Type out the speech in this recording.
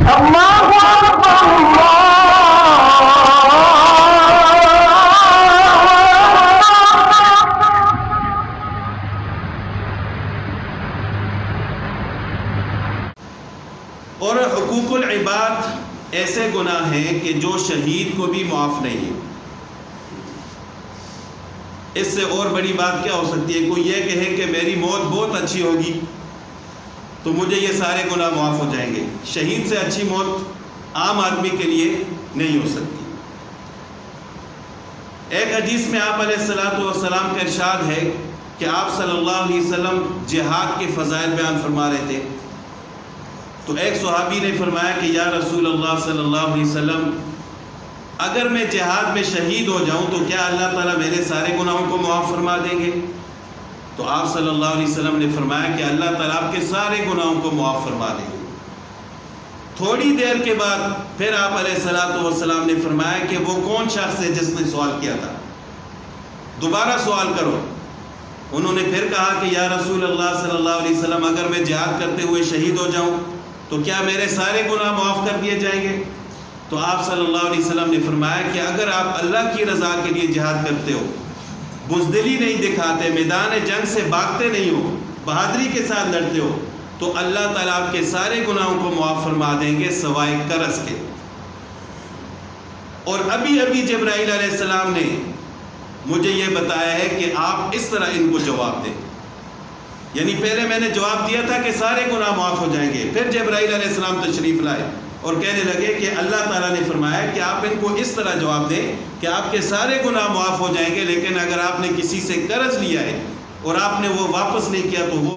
اور حقوق العباد ایسے گناہ ہیں کہ جو شہید کو بھی معاف نہیں ہے۔ اس سے اور بڑی بات کیا ہو سکتی ہے؟ کوئی یہ کہے کہ میری موت بہت اچھی ہوگی تو مجھے یہ سارے گناہ معاف ہو جائیں گے۔ شہید سے اچھی موت عام آدمی کے لیے نہیں ہو سکتی۔ ایک حدیث میں آپ علیہ السلام کا ارشاد ہے کہ آپ صلی اللہ علیہ وسلم جہاد کے فضائل بیان فرما رہے تھے، تو ایک صحابی نے فرمایا کہ یا رسول اللہ صلی اللہ علیہ وسلم، اگر میں جہاد میں شہید ہو جاؤں تو کیا اللہ تعالیٰ میرے سارے گناہوں کو معاف فرما دیں گے؟ تو آپ صلی اللہ علیہ وسلم نے فرمایا کہ اللہ تعالیٰ آپ کے سارے گناہوں کو معاف فرما دیں گے۔ تھوڑی دیر کے بعد پھر آپ علیہ السلام نے فرمایا کہ وہ کون شخص ہے جس نے سوال کیا تھا؟ دوبارہ سوال کرو۔ انہوں نے پھر کہا کہ یا رسول اللہ صلی اللہ علیہ وسلم، اگر میں جہاد کرتے ہوئے شہید ہو جاؤں تو کیا میرے سارے گناہ معاف کر دیے جائیں گے؟ تو آپ صلی اللہ علیہ وسلم نے فرمایا کہ اگر آپ اللہ کی رضا کے لیے جہاد کرتے ہو، بزدلی نہیں دکھاتے، میدان جنگ سے بھاگتے نہیں ہو، بہادری کے ساتھ لڑتے ہو، تو اللہ تعالیٰ آپ کے سارے گناہوں کو معاف فرما دیں گے سوائے قرض کے۔ اور ابھی جبرائیل علیہ السلام نے مجھے یہ بتایا ہے کہ آپ اس طرح ان کو جواب دیں۔ یعنی پہلے میں نے جواب دیا تھا کہ سارے گناہ معاف ہو جائیں گے، پھر جبرائیل علیہ السلام تشریف لائے اور کہنے لگے کہ اللہ تعالیٰ نے فرمایا کہ آپ ان کو اس طرح جواب دیں کہ آپ کے سارے گناہ معاف ہو جائیں گے، لیکن اگر آپ نے کسی سے قرض لیا ہے اور آپ نے وہ واپس نہیں کیا تو وہ